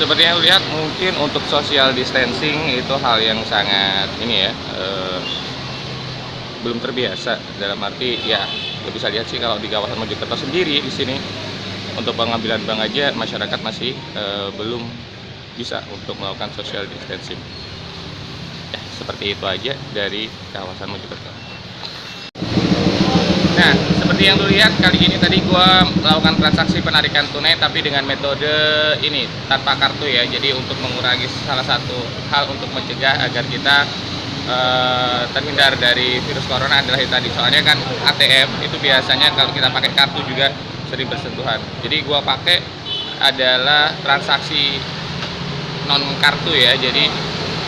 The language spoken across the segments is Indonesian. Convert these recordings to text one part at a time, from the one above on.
seperti yang lihat mungkin untuk social distancing itu hal yang sangat ini ya, belum terbiasa, dalam arti ya lo bisa lihat sih kalau di kawasan Mojokerto sendiri di sini untuk pengambilan bank aja masyarakat masih belum bisa untuk melakukan social distancing. Ya, seperti itu aja dari kawasan Mojokerto. Nah, seperti yang lu lihat kali ini tadi gua melakukan transaksi penarikan tunai tapi dengan metode ini tanpa kartu ya. Jadi untuk mengurangi salah satu hal untuk mencegah agar kita terhindar dari virus corona adalah itu tadi. Soalnya kan ATM itu biasanya kalau kita pakai kartu juga sering bersentuhan. Jadi gua pakai adalah transaksi non kartu ya. Jadi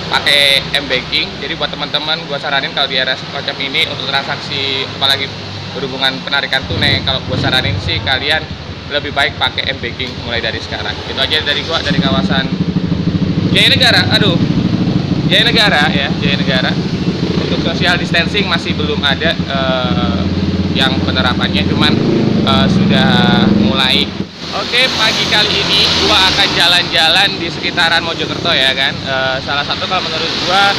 pakai m-banking. Jadi buat teman-teman gua saranin kalau di era semacam ini untuk transaksi apalagi berhubungan penarikan tunai, kalau gue saranin sih kalian lebih baik pakai m-banking mulai dari sekarang. Itu aja dari gua dari kawasan Jaya Negara. Jaya Negara ya, Jaya Negara. Untuk social distancing masih belum ada yang penerapannya, cuman sudah mulai. Oke, pagi kali ini gua akan jalan-jalan di sekitaran Mojokerto ya kan. Salah satu kalau menurut gua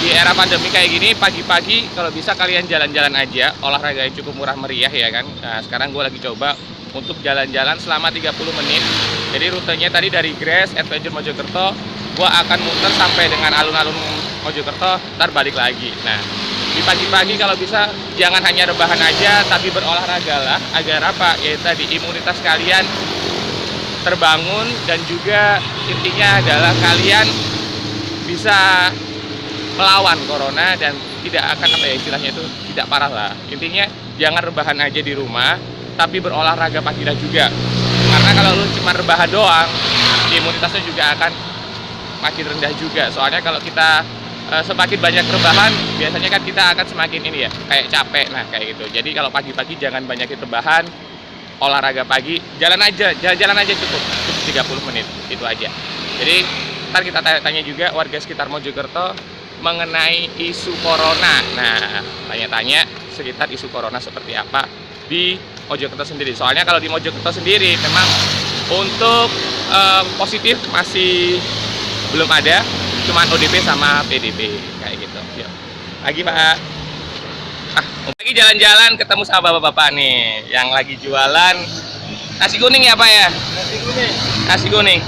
di era pandemi kayak gini, pagi-pagi kalau bisa kalian jalan-jalan aja, olahraga yang cukup murah meriah ya kan. Nah, sekarang gue lagi coba untuk jalan-jalan selama 30 menit. Jadi rutenya tadi dari Grace Adventure Mojokerto, gue akan muter sampai dengan alun-alun Mojokerto, ntar balik lagi. Nah, di pagi-pagi kalau bisa jangan hanya rebahan aja, tapi berolahraga lah, agar apa? Ya tadi imunitas kalian terbangun, dan juga intinya adalah kalian bisa melawan corona dan tidak akan apa ya istilahnya itu tidak parah lah. Intinya jangan rebahan aja di rumah, tapi berolahraga pagilah juga. Karena kalau lu cuma rebahan doang, imunitasnya juga akan makin rendah juga. Soalnya kalau kita semakin banyak rebahan, biasanya kan kita akan semakin ini ya, kayak capek. Nah kayak gitu. Jadi kalau pagi-pagi jangan banyakin rebahan, olahraga pagi, jalan aja cukup 30 menit, itu aja. Jadi ntar kita tanya juga warga sekitar Mojokerto mengenai isu corona. Nah, tanya-tanya sekitar isu corona seperti apa di Mojokerto sendiri. Soalnya kalau di Mojokerto sendiri memang untuk positif masih belum ada, cuman ODP sama PDP kayak gitu. Yuk. Lagi Pak. Lagi jalan-jalan ketemu sama bapak-bapak nih yang lagi jualan nasi kuning ya Pak ya? Nasi kuning. Nasi kuning.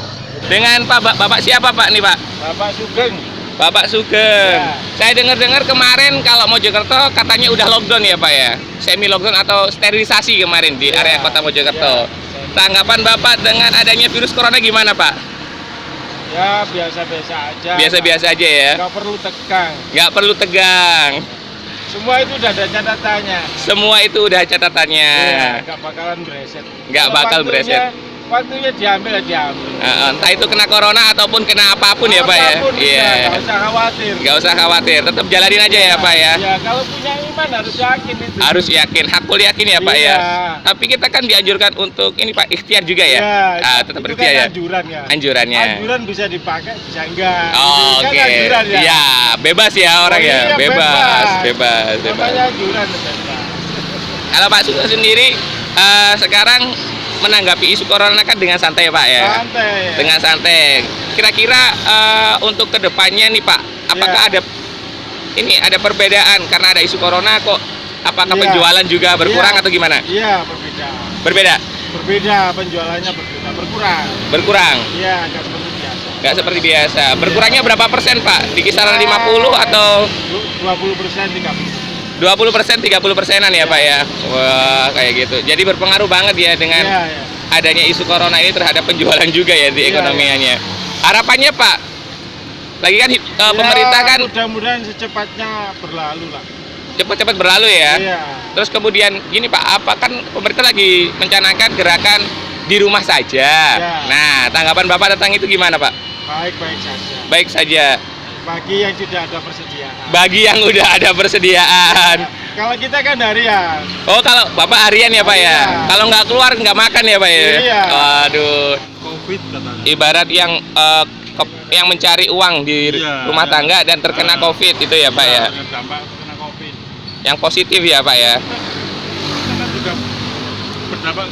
Dengan Bapak siapa Pak nih Pak? Bapak Sugeng. Bapak Sugeng. Ya. Saya dengar-dengar kemarin kalau Mojokerto katanya udah lockdown ya Pak ya? Semi lockdown atau sterilisasi kemarin di area kota Mojokerto. Ya. Tanggapan Bapak dengan adanya virus corona gimana Pak? Ya biasa-biasa aja. Biasa-biasa aja ya? Nggak perlu tegang. Nggak perlu tegang. Semua itu udah ada catatannya. Semua itu udah catatannya. Ya, nggak bakalan bereset. Nggak bakal bereset. Waktunya diambil. Entah itu kena corona ataupun kena apapun ya Pak ya? Iya. Nggak usah khawatir. Nggak usah khawatir, tetap jalanin aja ya Pak ya? Ya kalau punya iman harus yakin itu. Harus yakin, hakul yakin ya Pak Iya. ya? Tapi kita kan dianjurkan untuk ini Pak, ikhtiar juga ya? Tetap itu ikhtiar kan ya? anjuran ya. Anjurannya. Anjuran bisa dipakai, bisa enggak. Oh, Itu oke. kan anjuran ya. Ya, bebas ya orang ya? Iya, Bebas. Namanya anjuran bebas. Kalau Pak Sugeng sendiri sekarang menanggapi isu corona kan dengan santai Pak ya? Santai. Dengan santai. Kira-kira untuk kedepannya nih Pak, apakah ada perbedaan karena ada isu corona kok? Apakah penjualan juga berkurang atau gimana? Iya, berbeda. Berbeda? Penjualannya berbeda, Berkurang? Iya, nggak seperti biasa. Nggak seperti biasa. Berkurangnya berapa persen Pak? Di kisaran 50 atau 20%, 30%. 20%, 30%-an ya Pak ya? Wah, kayak gitu. Jadi berpengaruh banget ya dengan adanya isu corona ini terhadap penjualan juga ya di ekonomiannya. Harapannya Pak, lagi kan pemerintah kan mudah-mudahan secepatnya berlalu lah. Cepat-cepat berlalu ya. Iya. Terus kemudian gini Pak, apa kan pemerintah lagi mencanangkan gerakan di rumah saja. Ya. Nah, tanggapan Bapak tentang itu gimana Pak? Baik-baik saja. Baik saja. Bagi yang tidak ada persediaan. Bagi yang udah ada persediaan. Kalau kita kan harian. Oh, kalau Bapak harian ya Pak ya? Iya. Kalau nggak keluar nggak makan ya Pak ya? Iya. Waduh. Covid katanya. Ibarat yang mencari uang di rumah tangga dan terkena Covid itu ya Pak ya? Dengan dampak terkena Covid. Yang positif ya Pak ya? Karena juga berdampak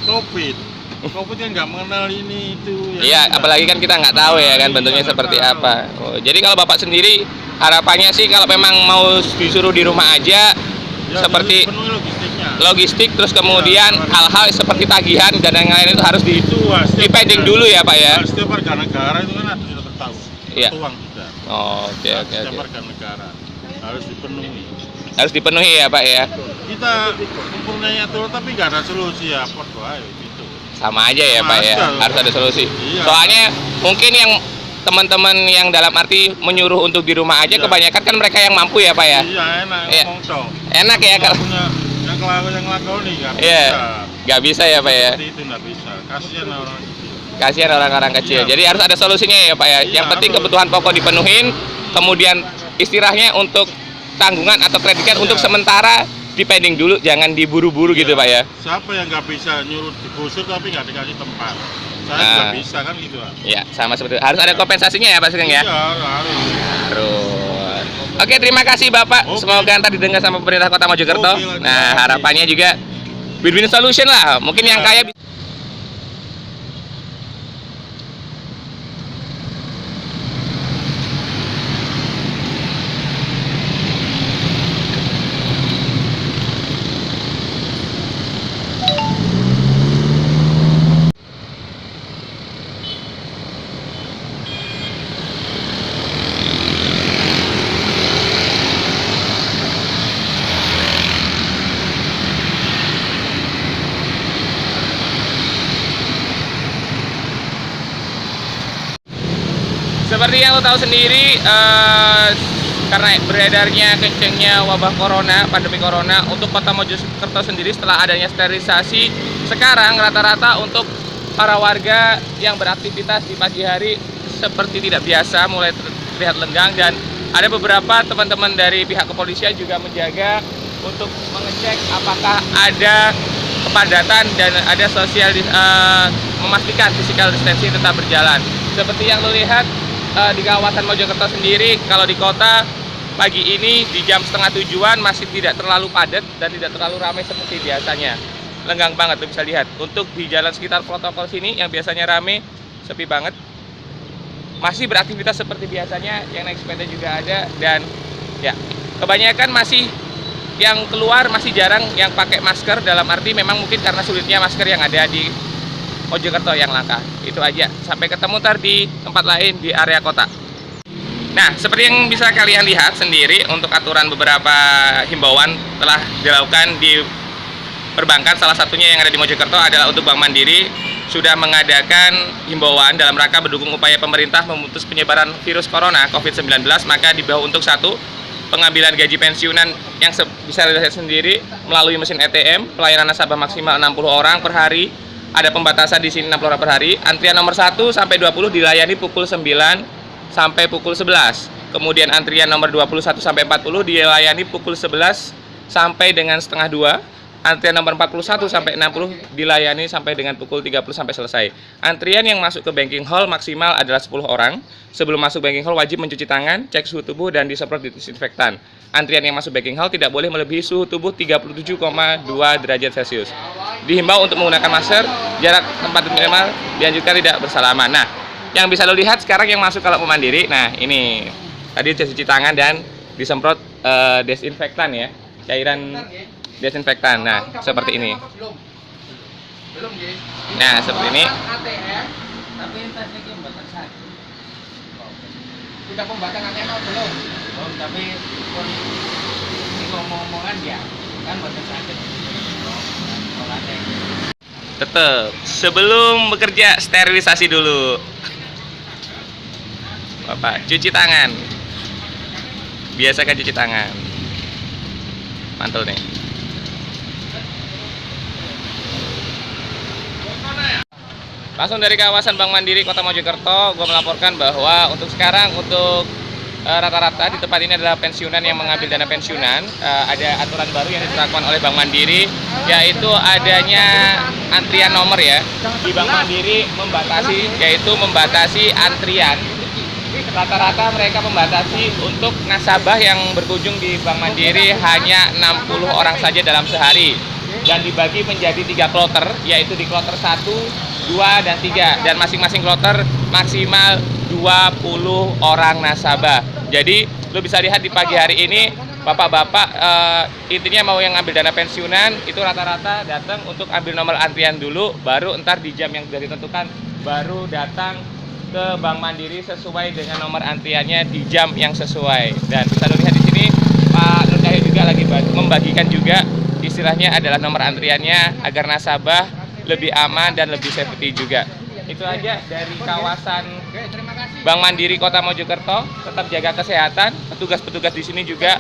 Covid. Covid kan nggak mengenal ini itu. Iya, apalagi kan kita nggak tahu ya kan bentuknya seperti apa. Oh, jadi kalau Bapak sendiri harapannya sih kalau memang mau disuruh di rumah aja, Ya, seperti penuhi logistiknya. logistik, terus kemudian hal-hal seperti tagihan dan yang lain itu harus Itu dipending dulu ya Pak ya. Setiap warga negara itu kan ada sudah tertahu. Iya. Tertuang sudah. Oh, oke oke Setiap oke. warga negara harus dipenuhi. Harus dipenuhi ya Pak ya. Kita kumpulnya turun tapi nggak ada solusi ya, pot wae gitu. Sama aja ya Sama Pak ya. aja. Harus ada solusi. Iya. Soalnya mungkin yang teman-teman yang dalam arti menyuruh untuk di rumah aja Iya. kebanyakan kan mereka yang mampu ya Pak ya. Iya enak Iya. ngomong dong. Enak ya kalau punya yang ngelakoni nggak Iya. bisa. Nggak bisa ya Pak ya. Seperti itu nggak bisa. Kasihan orang itu. Kasihan orang-orang kecil. Iya. Jadi harus ada solusinya ya Pak ya. Iya, Yang penting harus. kebutuhan pokok dipenuhin, kemudian istilahnya untuk tanggungan atau kredit card Iya. untuk sementara dipending dulu, jangan diburu-buru gitu Iya. Pak ya. Siapa yang nggak bisa nyuruh digusur tapi nggak dikasih tempat? Saya Nah. nggak bisa kan gitu. Pak. Ya, sama seperti itu. Harus ada kompensasinya ya Pak Sugeng ya. Iya harus. Harus. Oke, terima kasih Bapak. Oke. Semoga nanti didengar sama pemerintah Kota Mojokerto. Oke, terima Nah, kasih. harapannya juga win-win solution lah. Mungkin yang Iya. kaya seperti yang lo tahu sendiri, karena beredarnya kencengnya wabah corona, pandemi corona, untuk Kota Mojokerto sendiri setelah adanya sterilisasi, sekarang rata-rata untuk para warga yang beraktivitas di pagi hari seperti tidak biasa, mulai terlihat lenggang, dan ada beberapa teman-teman dari pihak kepolisian juga menjaga untuk mengecek apakah ada kepadatan dan ada memastikan physical distancing tetap berjalan. Seperti yang lo lihat di kawasan Mojokerto sendiri, kalau di kota pagi ini di jam setengah tujuan masih tidak terlalu padat dan tidak terlalu ramai seperti biasanya. Lenggang banget lo bisa lihat. Untuk di jalan sekitar protokol sini yang biasanya ramai, sepi banget. Masih beraktivitas seperti biasanya, yang naik sepeda juga ada, dan ya kebanyakan masih yang keluar masih jarang yang pakai masker, dalam arti memang mungkin karena sulitnya masker yang ada di Mojokerto yang langka. Itu aja, sampai ketemu ntar di tempat lain di area kota. Nah, seperti yang bisa kalian lihat sendiri, untuk aturan beberapa himbauan telah dilakukan di perbankan. Salah satunya yang ada di Mojokerto adalah untuk Bank Mandiri sudah mengadakan himbauan dalam rangka mendukung upaya pemerintah memutus penyebaran virus corona COVID-19. Maka di bawah untuk satu, pengambilan gaji pensiunan yang bisa dilihat sendiri melalui mesin ATM, pelayanan nasabah maksimal 60 orang per hari. Ada pembatasan di sini 60 orang per hari. Antrian nomor 1 sampai 20 dilayani pukul 9 sampai pukul 11. Kemudian antrian nomor 21 sampai 40 dilayani pukul 11 sampai dengan setengah 2. Antrian nomor 41 sampai 60 dilayani sampai dengan pukul 30 sampai selesai. Antrian yang masuk ke banking hall maksimal adalah 10 orang. Sebelum masuk banking hall wajib mencuci tangan, cek suhu tubuh, dan disemprot disinfektan. Antrian yang masuk banking hall tidak boleh melebihi suhu tubuh 37,2 derajat Celcius. Dihimbau untuk menggunakan masker, jarak tempat minimal, dianjurkan tidak bersalaman. Nah, yang bisa lo lihat sekarang yang masuk kalau mau mandiri, nah ini tadi cuci tangan dan disemprot desinfektan ya, cairan desinfektan. Nah, seperti ini. Nah, seperti ini. Sudah pembatas ATM belum? Belum, tapi ini ngomong-ngomongan ya kan batas ATM. Tetap sebelum bekerja sterilisasi dulu. Bapak, cuci tangan. Biasakan cuci tangan. Mantul nih. Langsung dari kawasan Bank Mandiri Kota Mojokerto, gue melaporkan bahwa untuk sekarang untuk rata-rata di tempat ini adalah pensiunan yang mengambil dana pensiunan. Ada aturan baru yang diterapkan oleh Bank Mandiri, yaitu adanya antrian nomor ya. Di Bank Mandiri membatasi antrian. Rata-rata mereka membatasi untuk nasabah yang berkunjung di Bank Mandiri hanya 60 orang saja dalam sehari. Dan dibagi menjadi 3 kloter, yaitu di kloter 1 2, dan 3. Dan masing-masing kloter maksimal 20 orang nasabah. Jadi lo bisa lihat di pagi hari ini bapak-bapak intinya mau yang ngambil dana pensiunan itu rata-rata datang untuk ambil nomor antrian dulu, baru ntar di jam yang sudah ditentukan baru datang ke Bank Mandiri sesuai dengan nomor antriannya di jam yang sesuai. Dan bisa lihat di sini Pak Nur Cahyo juga lagi membagikan juga istilahnya adalah nomor antriannya agar nasabah lebih aman dan lebih safety juga. Itu aja dari kawasan Bank Mandiri Kota Mojokerto. Tetap jaga kesehatan. Petugas-petugas di sini juga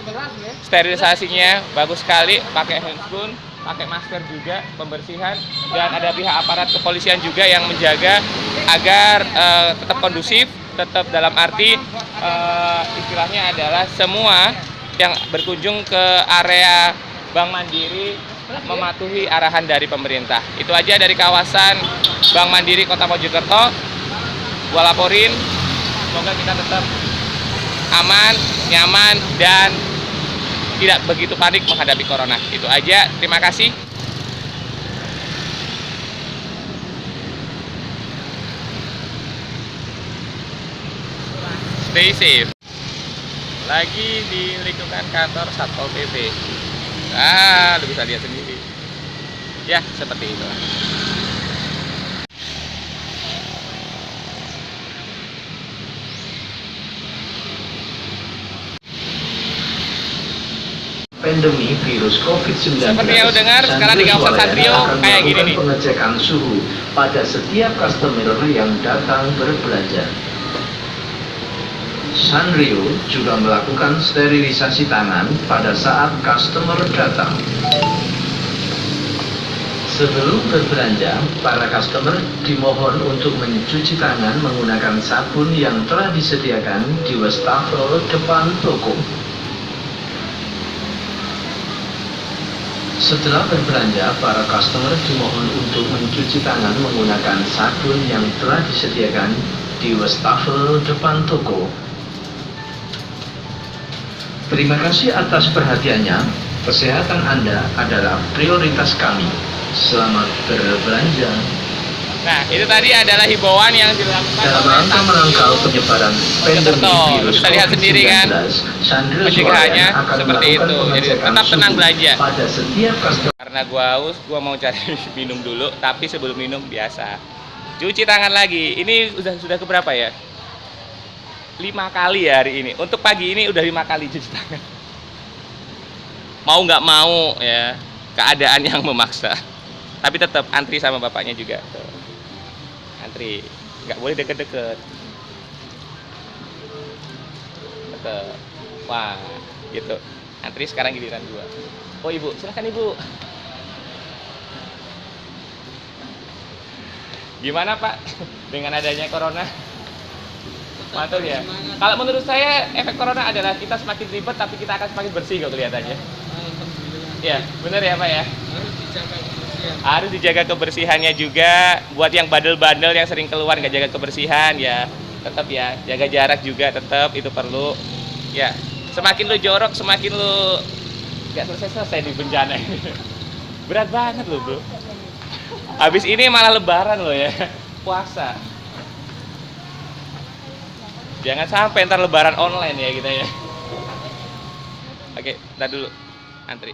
sterilisasinya bagus sekali, pakai handscoon, pakai masker juga, pembersihan, dan ada pihak aparat kepolisian juga yang menjaga agar tetap kondusif, tetap dalam arti istilahnya adalah semua yang berkunjung ke area Bank Mandiri mematuhi arahan dari pemerintah. Itu aja dari kawasan Bank Mandiri Kota Mojokerto. Gua laporin, semoga kita tetap aman, nyaman, dan tidak begitu panik menghadapi corona. Itu aja, terima kasih. Stay safe. Lagi di lingkungan kantor Satpol PP. Lu bisa lihat sendiri. Ya, seperti itu. Pandemi virus COVID-19. Seperti yang lo dengar, sekarang di kawasan Satrio kayak gini nih. Pengecekan suhu pada setiap customer yang datang berbelanja. Sanrio juga melakukan sterilisasi tangan pada saat customer datang. Sebelum berbelanja, para customer dimohon untuk mencuci tangan menggunakan sabun yang telah disediakan di wastafel depan toko. Setelah berbelanja, para customer dimohon untuk mencuci tangan menggunakan sabun yang telah disediakan di wastafel depan toko. Terima kasih atas perhatiannya. Kesehatan Anda adalah prioritas kami. Selamat berbelanja. Nah, itu tadi adalah himbauan yang dilakukan Dalam oleh rangka menangkal penyebaran pandemi virus Bisa lihat sendiri kan, COVID-19, Sandra pencegahannya Swalayan akan seperti melakukan itu. Jadi pengecekan tetap tenang suhu belanja. pada setiap customer. Karena gua haus, gua mau cari minum dulu, tapi sebelum minum biasa cuci tangan lagi. Ini sudah keberapa ya? 5 kali ya hari ini. Untuk pagi ini udah 5 kali cuci tangan. Mau nggak mau ya, keadaan yang memaksa. Tapi tetap antri sama bapaknya juga. Tuh. Antri, nggak boleh deket-deket. Deket. Wah, gitu. Antri sekarang giliran gua. Oh ibu, silahkan ibu. Gimana Pak dengan adanya corona? Mantul ya. Kalau menurut saya efek corona adalah kita semakin ribet tapi kita akan semakin bersih kalau kelihatannya. Ya, benar ya Pak ya. Harus dijaga kebersihannya juga. Buat yang bandel-bandel yang sering keluar nggak jaga kebersihan ya, tetap ya jaga jarak juga tetap itu perlu. Ya, semakin lu jorok semakin lu nggak selesai di bencana ini. Berat banget lo bro. Habis ini malah lebaran lo ya, puasa. Jangan sampai ntar lebaran online ya kita ya. Oke, ntar dulu antri.